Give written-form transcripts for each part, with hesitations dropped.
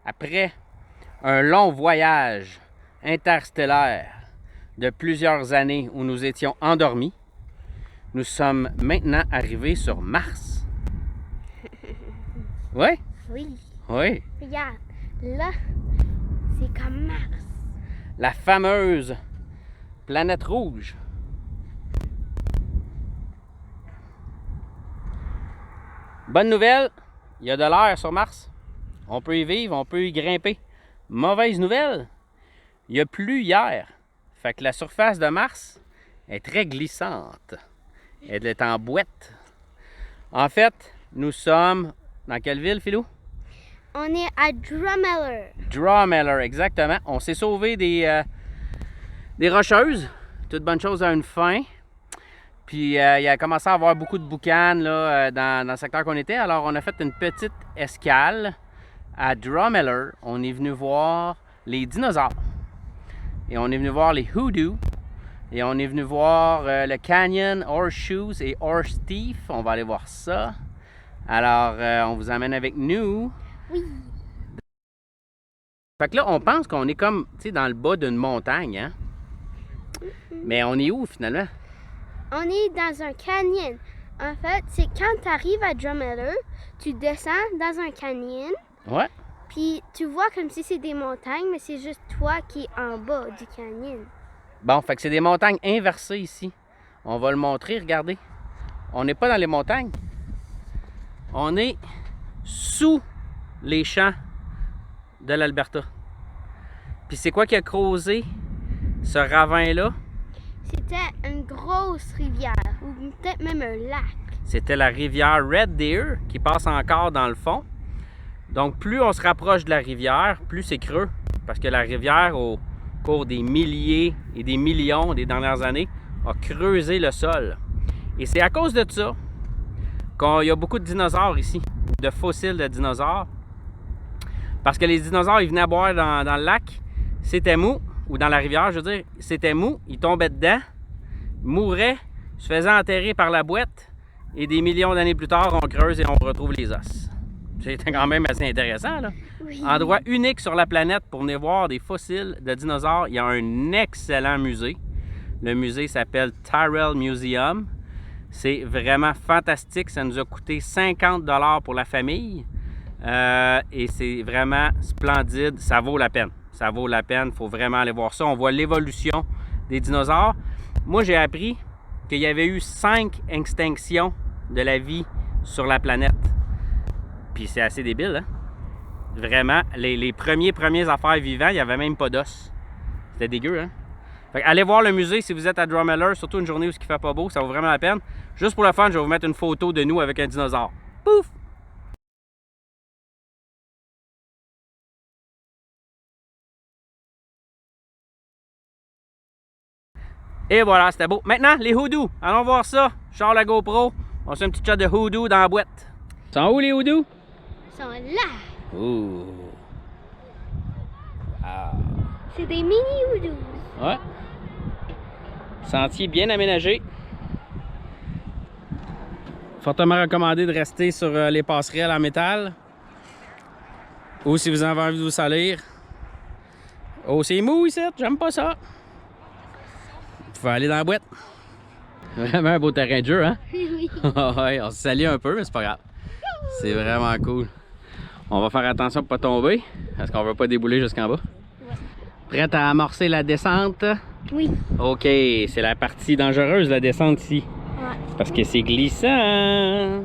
Après un long voyage interstellaire de plusieurs années où nous étions endormis, nous sommes maintenant arrivés sur Mars. Oui? Oui. Oui. Regarde, là, c'est comme Mars. La fameuse planète rouge. Bonne nouvelle, il y a de l'air sur Mars. On peut y vivre, on peut y grimper. Mauvaise nouvelle, il a plu hier. Fait que la surface de Mars est très glissante. Elle est en boîte. En fait, nous sommes dans quelle ville, Philou? On est à Drumheller. Drumheller, exactement. On s'est sauvé des rocheuses. Toute bonne chose a une fin. Puis il a commencé à avoir beaucoup de boucanes là, dans le secteur qu'on était. Alors on a fait une petite escale à Drumheller. On est venu voir les dinosaures. Et on est venu voir les Hoodoo. Et on est venu voir le Canyon, Horseshoes et Horse Thief. On va aller voir ça. Alors on vous emmène avec nous. Oui. Fait que là, on pense qu'on est comme, tu sais, dans le bas d'une montagne, hein? Mais on est où finalement? On est dans un canyon. En fait, c'est quand tu arrives à Drumheller, tu descends dans un canyon. Ouais. Puis tu vois comme si c'est des montagnes, mais c'est juste toi qui es en bas du canyon. Bon, fait que c'est des montagnes inversées ici. On va le montrer, regardez. On n'est pas dans les montagnes. On est sous les champs de l'Alberta. Puis c'est quoi qui a causé ce ravin-là? C'était une grosse rivière, ou peut-être même un lac. C'était la rivière Red Deer qui passe encore dans le fond. Donc plus on se rapproche de la rivière, plus c'est creux. Parce que la rivière, au cours des milliers et des millions des dernières années, a creusé le sol. Et c'est à cause de ça qu'il y a beaucoup de dinosaures ici, de fossiles de dinosaures. Parce que les dinosaures, ils venaient boire dans le lac, c'était mou, ou dans la rivière, je veux dire, c'était mou, ils tombaient dedans, mouraient, se faisaient enterrer par la boîte, et des millions d'années plus tard, on creuse et on retrouve les os. C'était quand même assez intéressant, là. Oui. Endroit unique sur la planète pour venir voir des fossiles de dinosaures. Il y a un excellent musée. Le musée s'appelle Tyrrell Museum. C'est vraiment fantastique. Ça nous a coûté 50 $ pour la famille. Et c'est vraiment splendide. Ça vaut la peine. Ça vaut la peine. Il faut vraiment aller voir ça. On voit l'évolution des dinosaures. Moi, j'ai appris qu'il y avait eu 5 extinctions de la vie sur la planète. Puis c'est assez débile, hein? Vraiment, les premiers affaires vivants, il n'y avait même pas d'os. C'était dégueu, hein? Fait que allez voir le musée si vous êtes à Drumheller, surtout une journée où il ne fait pas beau, ça vaut vraiment la peine. Juste pour le fun, je vais vous mettre une photo de nous avec un dinosaure. Pouf! Et voilà, c'était beau. Maintenant, les Hoodoo. Allons voir ça. Je sors la GoPro. On se fait un petit shot de Hoodoo dans la boîte. Ils sont où les Hoodoo? Ils sont là. Ouh! Wow. C'est des mini Hoodoo. Ouais. Sentier bien aménagé. Fortement recommandé de rester sur les passerelles en métal. Ou si vous avez envie de vous salir. Oh, c'est mou ici, j'aime pas ça. Vous pouvez aller dans la boîte. Vraiment un beau terrain de jeu, hein? Oui. Ouais, on se salit un peu, mais c'est pas grave. C'est vraiment cool. On va faire attention pour pas tomber, parce qu'on veut pas débouler jusqu'en bas. Ouais. Prête à amorcer la descente? Oui. OK, c'est la partie dangereuse, la descente ici. Ouais. Parce que c'est glissant.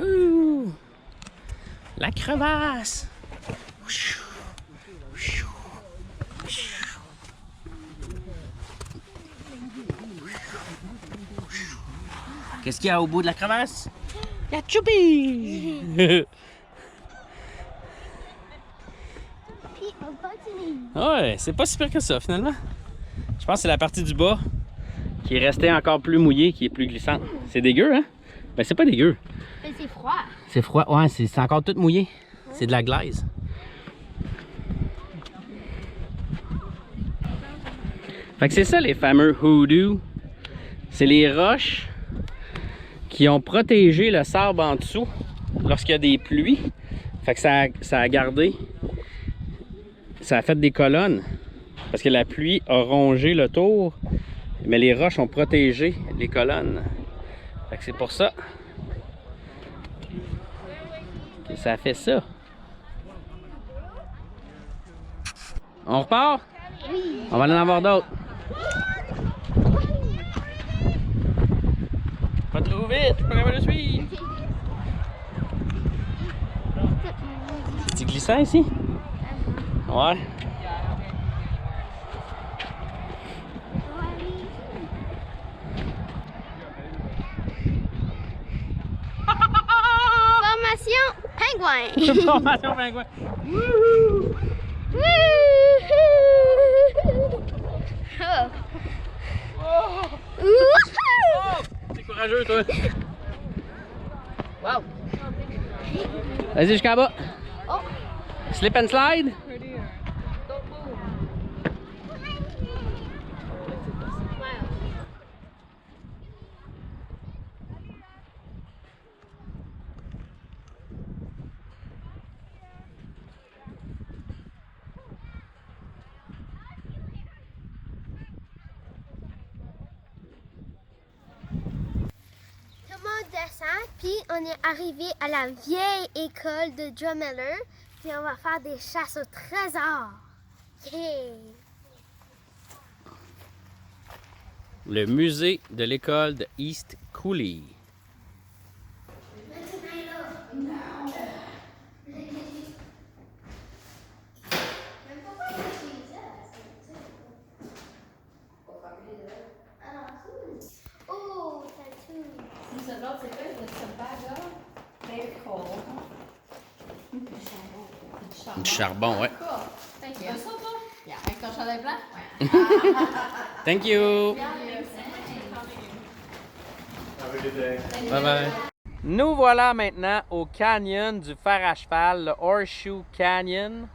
Ouh, la crevasse. Qu'est-ce qu'il y a au bout de la crevasse? La choupi! Puis on continue. Ouais, c'est pas si pire que ça finalement. Je pense que c'est la partie du bas qui est restée encore plus mouillée, qui est plus glissante. C'est dégueu, hein? Ben c'est pas dégueu. Mais c'est froid. C'est froid. Ouais, c'est encore tout mouillé. C'est de la glaise. Fait que c'est ça les fameux hoodoo. C'est les roches qui ont protégé le sable en dessous lorsqu'il y a des pluies. Fait que ça a gardé, ça a fait des colonnes. Parce que la pluie a rongé le tour, mais les roches ont protégé les colonnes. Fait que c'est pour ça que ça fait ça. On repart? Oui. On va aller en avoir d'autres. Pas trop vite, je suis pas capable de suivre. C'est glissant ici? Ouais. Formation pingouin. Formation pingouin. Wouhou! T'es courageux, toi. Wow. Vas-y jusqu'en bas. Oh. Slip and slide. Tout le monde descend, puis on est arrivé à la vieille école de Drumheller, puis on va faire des chasses au trésor. Yeah. Le musée de l'école de East Cooley. Oh, tattoo. Du charbon, ouais. Thank you. Yeah, avec ton chandail blanc? Thank you. Bye bye. Nous voilà maintenant au canyon du fer à cheval, le Horseshoe Canyon,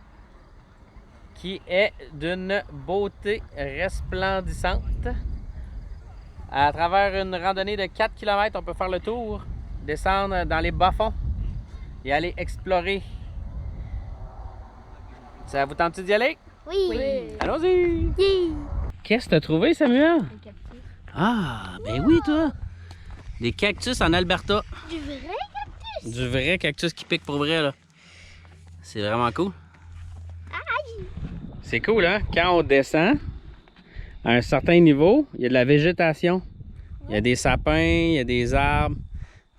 qui est d'une beauté resplendissante. À travers une randonnée de 4 km, on peut faire le tour, descendre dans les bas-fonds et aller explorer. Ça vous tente d'y aller? Oui. Allons-y! Yeah. Qu'est-ce que tu as trouvé, Samuel? Ah, ben oui, toi! Des cactus en Alberta. Du vrai cactus? Du vrai cactus qui pique pour vrai, là. C'est vraiment cool. Aïe. C'est cool, hein? Quand on descend à un certain niveau, il y a de la végétation. Il y a des sapins, il y a des arbres.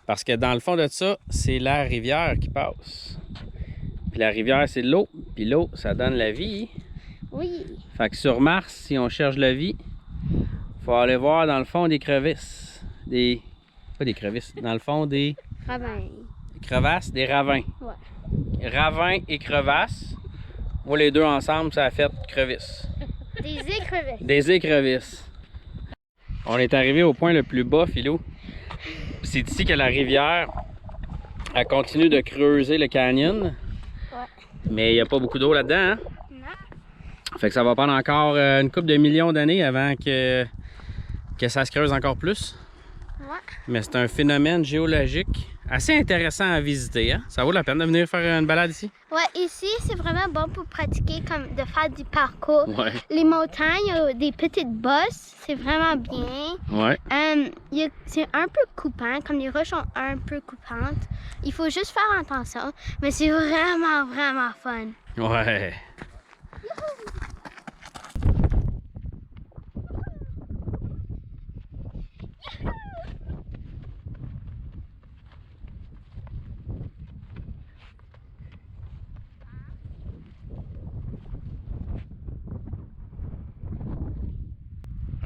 Parce que dans le fond de ça, c'est la rivière qui passe. Puis la rivière, c'est de l'eau. Puis l'eau, ça donne la vie. Oui. Fait que sur Mars, si on cherche la vie, faut aller voir dans le fond des crevisses. Pas des crevisses, dans le fond des Ravin. crevasses, des ravins. Ouais. Ravins et crevasses. Moi, les deux ensemble, ça a fait crevisses. Des écrevisses. Des écrevisses. On est arrivé au point le plus bas, Philou. C'est ici que la rivière, elle continue de creuser le canyon. Ouais. Mais il n'y a pas beaucoup d'eau là-dedans, hein? Non. Fait que ça va prendre encore une couple de millions d'années avant que ça se creuse encore plus. Ouais. Mais c'est un phénomène géologique assez intéressant à visiter, hein? Ça vaut la peine de venir faire une balade ici? Ouais, ici, c'est vraiment bon pour pratiquer, comme de faire du parcours. Ouais. Les montagnes, des petites bosses, c'est vraiment bien. Ouais. C'est un peu coupant, comme les roches sont un peu coupantes. Il faut juste faire attention, mais c'est vraiment, vraiment fun. Ouais.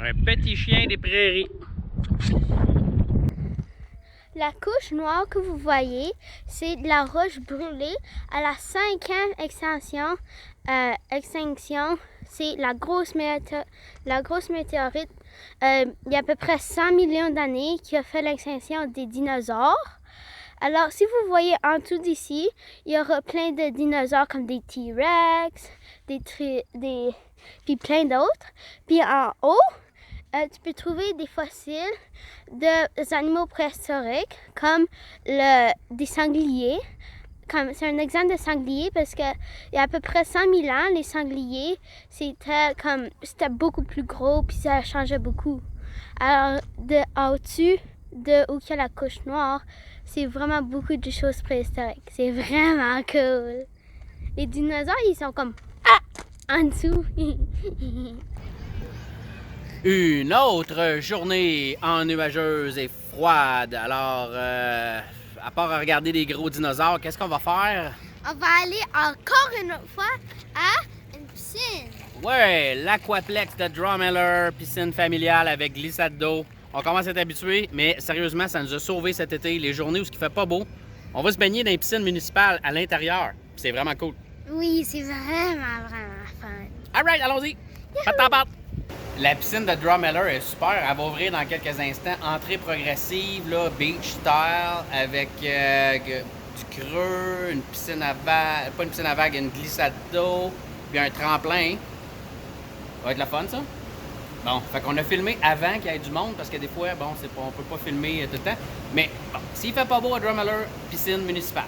Un petit chien des prairies. La couche noire que vous voyez, c'est de la roche brûlée. À la 5e extinction, c'est la grosse météorite. Il y a à peu près 100 millions d'années qui a fait l'extinction des dinosaures. Alors, si vous voyez en dessous d'ici, il y aura plein de dinosaures comme des T-Rex, puis plein d'autres. Puis en haut, tu peux trouver des fossiles d'animaux préhistoriques comme des sangliers. C'est un exemple de sanglier parce qu'il y a à peu près 100 000 ans, les sangliers, c'était beaucoup plus gros puis ça changeait beaucoup. Alors, au-dessus de où il y a la couche noire, c'est vraiment beaucoup de choses préhistoriques. C'est vraiment cool. Les dinosaures, ils sont comme en dessous. Une autre journée ennuageuse et froide. Alors, à part regarder des gros dinosaures, qu'est-ce qu'on va faire? On va aller encore une autre fois à une piscine. Ouais, l'aquaplex de Drumheller, piscine familiale avec glissade d'eau. On commence à être habitué, mais sérieusement, ça nous a sauvés cet été. Les journées où il fait pas beau, on va se baigner dans les piscines municipales à l'intérieur. C'est vraiment cool. Oui, c'est vraiment fun. Alright, allons-y. Pat. La piscine de Drumheller est super. Elle va ouvrir dans quelques instants. Entrée progressive, là, beach style, avec du creux, une piscine à vagues, pas une piscine à vagues, une glissade d'eau, puis un tremplin. Ça va être la fun, ça? Bon, fait qu'on a filmé avant qu'il y ait du monde, parce que des fois, bon, on peut pas filmer tout le temps. Mais bon, s'il fait pas beau à Drumheller, piscine municipale.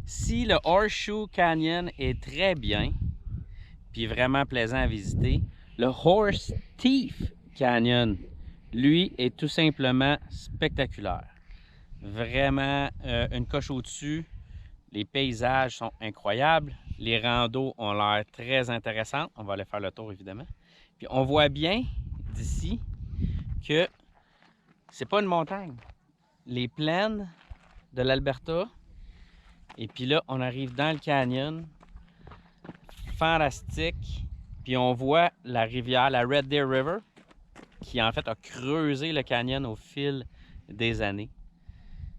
Si le Horseshoe Canyon est très bien, puis vraiment plaisant à visiter, le Horse Thief Canyon, lui, est tout simplement spectaculaire. Vraiment une coche au-dessus. Les paysages sont incroyables. Les randos ont l'air très intéressants. On va aller faire le tour, évidemment. Puis on voit bien d'ici que c'est pas une montagne. Les plaines de l'Alberta. Et puis là, on arrive dans le canyon. Fantastique. Puis on voit la rivière, la Red Deer River, qui en fait a creusé le canyon au fil des années.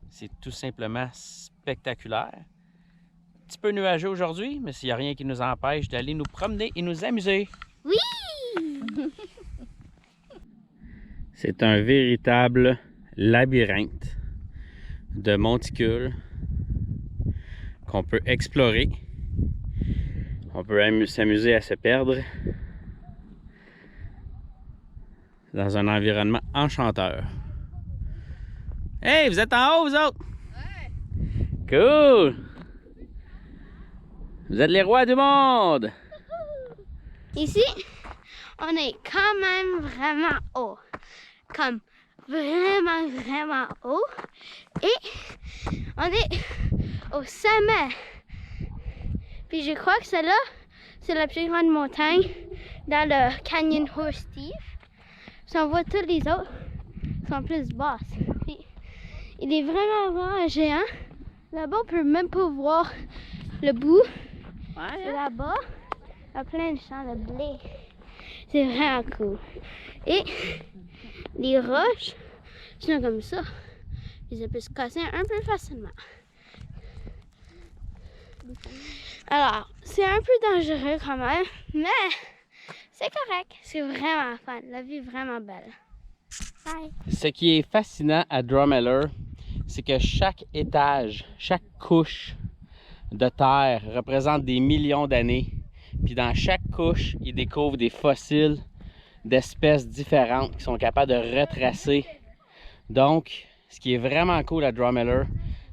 C'est tout simplement spectaculaire. Un petit peu nuageux aujourd'hui, mais s'il n'y a rien qui nous empêche d'aller nous promener et nous amuser. Oui! C'est un véritable labyrinthe de monticules qu'on peut explorer. On peut s'amuser à se perdre dans un environnement enchanteur. Hey, vous êtes en haut, vous autres? Ouais! Cool! Vous êtes les rois du monde! Ici, on est quand même vraiment haut. Comme vraiment haut. Et on est au sommet. Puis je crois que celle-là, c'est la plus grande montagne dans le Canyon Horse Thief. Si on voit toutes les autres, sont plus basses. Puis, il est vraiment géant. Là-bas, on peut même pas voir le bout. Ouais. Là-bas, il y a plein de champs de blé. C'est vraiment cool. Et les roches sont comme ça. Ils peuvent se casser un peu facilement. Alors, c'est un peu dangereux quand même, mais c'est correct. C'est vraiment fun. La vue est vraiment belle. Bye. Ce qui est fascinant à Drumheller, c'est que chaque étage, chaque couche de terre représente des millions d'années. Puis dans chaque couche, ils découvrent des fossiles d'espèces différentes qui sont capables de retracer. Donc, ce qui est vraiment cool à Drumheller,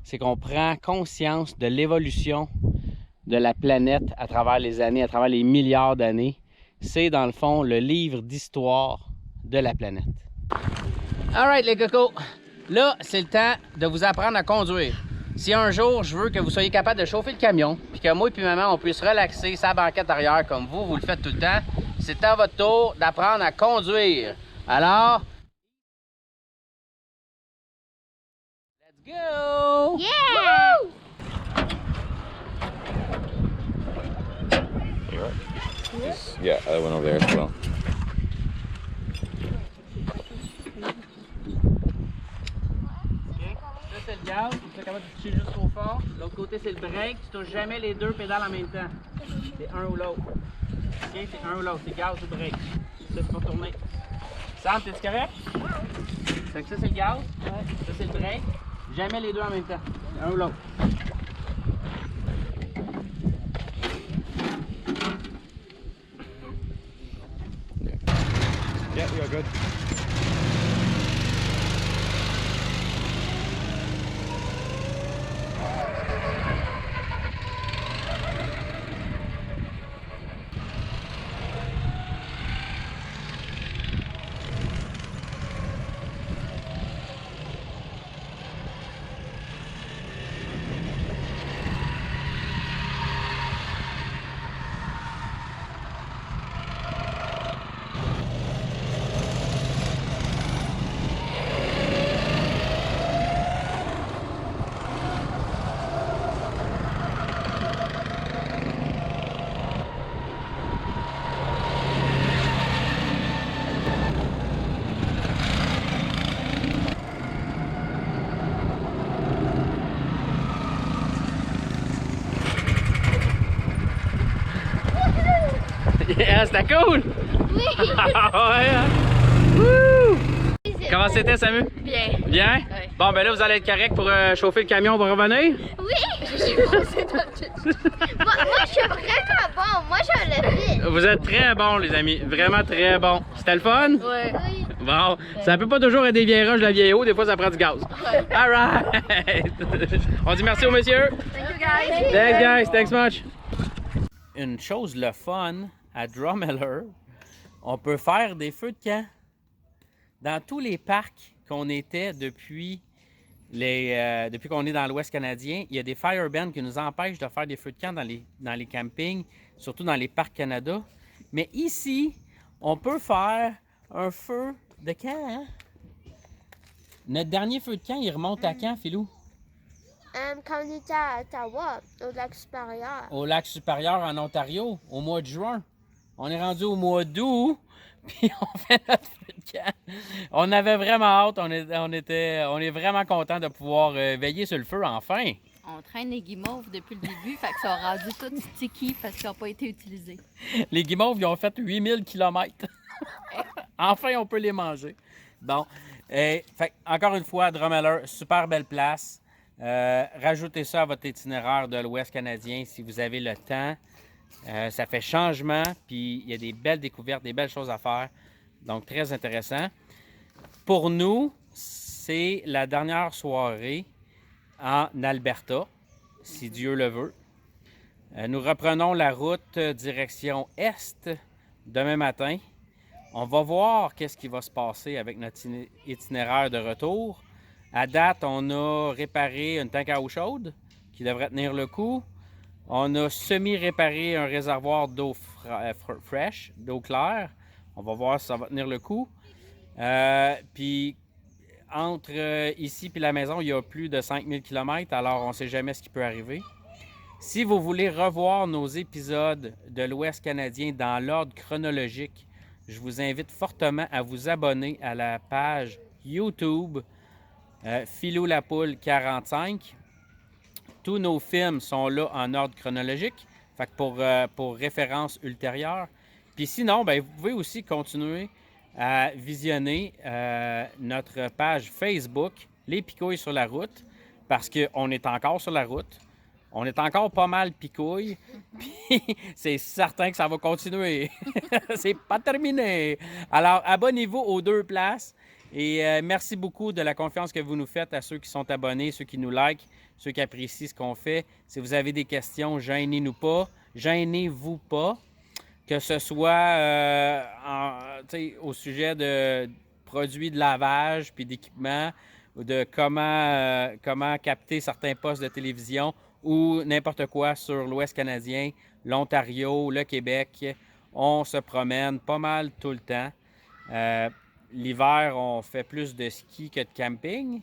c'est qu'on prend conscience de l'évolution de la planète à travers les années, à travers les milliards d'années. C'est dans le fond le livre d'histoire de la planète. Alright les cocos, là c'est le temps de vous apprendre à conduire. Si un jour je veux que vous soyez capable de chauffer le camion, puis que moi et puis maman on puisse relaxer sa banquette arrière comme vous le faites tout le temps, c'est à votre tour d'apprendre à conduire. Alors, let's go! Yeah! Woo! Yeah, other one over there as well. Okay. Ça c'est le gaz, tu es capable de toucher jusqu'au fort. L'autre côté c'est le break, tu touches jamais les deux pédales en même temps. C'est un ou l'autre. Ok, c'est un ou l'autre, c'est gaz ou break. Ça c'est pour tourner. Sam, t'es-tu correct? Fait que ça c'est le gaz, ça c'est le break. Jamais les deux en même temps. Un ou l'autre. Yeah, we are good. Yeah, c'était cool! Oui! Ah ouais, hein? Wouh! Comment c'était, Samu? Bien. Bien? Ouais. Bon, ben là, vous allez être correct pour chauffer le camion pour revenir? Oui! moi, je suis vraiment bon. Moi, je le fais. Vous êtes très bons, les amis. Vraiment très bons. C'était le fun? Ouais. Oui. Bon, ça peut pas toujours être des vieilles roches de la vieille eau, des fois ça prend du gaz. Alright! On dit merci au monsieur. Thank you guys. Thanks guys, thanks much. Une chose le fun à Drumheller, on peut faire des feux de camp. Dans tous les parcs qu'on était depuis qu'on est dans l'Ouest canadien, il y a des fire bans qui nous empêchent de faire des feux de camp dans les campings, surtout dans les parcs Canada. Mais ici, on peut faire un feu de camp. Hein? Notre dernier feu de camp, il remonte à quand, Philou? Quand on était à Ottawa, au lac supérieur. Au lac supérieur en Ontario, au mois de juin. On est rendu au mois d'août, puis on fait notre feu de camp. On avait vraiment hâte, on est vraiment content de pouvoir veiller sur le feu enfin. On traîne les guimauves depuis le début, fait que ça a rendu tout sticky parce qu'ils n'ont pas été utilisés. Les guimauves, ils ont fait 8000 km. Enfin, on peut les manger. Bon, fait, encore une fois, Drumheller, super belle place. Rajoutez ça à votre itinéraire de l'Ouest canadien si vous avez le temps. Ça fait changement, puis il y a des belles découvertes, des belles choses à faire. Donc, très intéressant. Pour nous, c'est la dernière soirée en Alberta, si Dieu le veut. Nous reprenons la route direction Est demain matin. On va voir qu'est-ce qui va se passer avec notre itinéraire de retour. À date, on a réparé une tank à eau chaude qui devrait tenir le coup. On a semi-réparé un réservoir d'eau fraîche, d'eau claire. On va voir si ça va tenir le coup. Puis, entre ici et la maison, il y a plus de 5000 km, alors on ne sait jamais ce qui peut arriver. Si vous voulez revoir nos épisodes de l'Ouest canadien dans l'ordre chronologique, je vous invite fortement à vous abonner à la page YouTube Philou la Poule 45. Tous nos films sont là en ordre chronologique, fait que pour référence ultérieure. Puis sinon, ben, vous pouvez aussi continuer à visionner notre page Facebook, Les Picouilles sur la route, parce qu'on est encore sur la route. On est encore pas mal picouilles, puis c'est certain que ça va continuer. C'est pas terminé. Alors, abonnez-vous aux deux places et merci beaucoup de la confiance que vous nous faites à ceux qui sont abonnés, ceux qui nous likent, ceux qui apprécient ce qu'on fait. Si vous avez des questions, gênez-vous pas, que ce soit au sujet de produits de lavage puis d'équipement, ou de comment capter certains postes de télévision, ou n'importe quoi sur l'Ouest canadien, l'Ontario, le Québec. On se promène pas mal tout le temps. L'hiver, on fait plus de ski que de camping,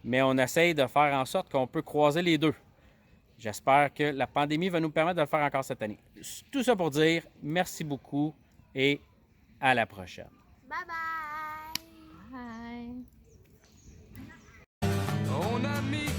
mais on essaye de faire en sorte qu'on peut croiser les deux. J'espère que la pandémie va nous permettre de le faire encore cette année. Tout ça pour dire merci beaucoup et à la prochaine. Bye bye! Bye. On a mis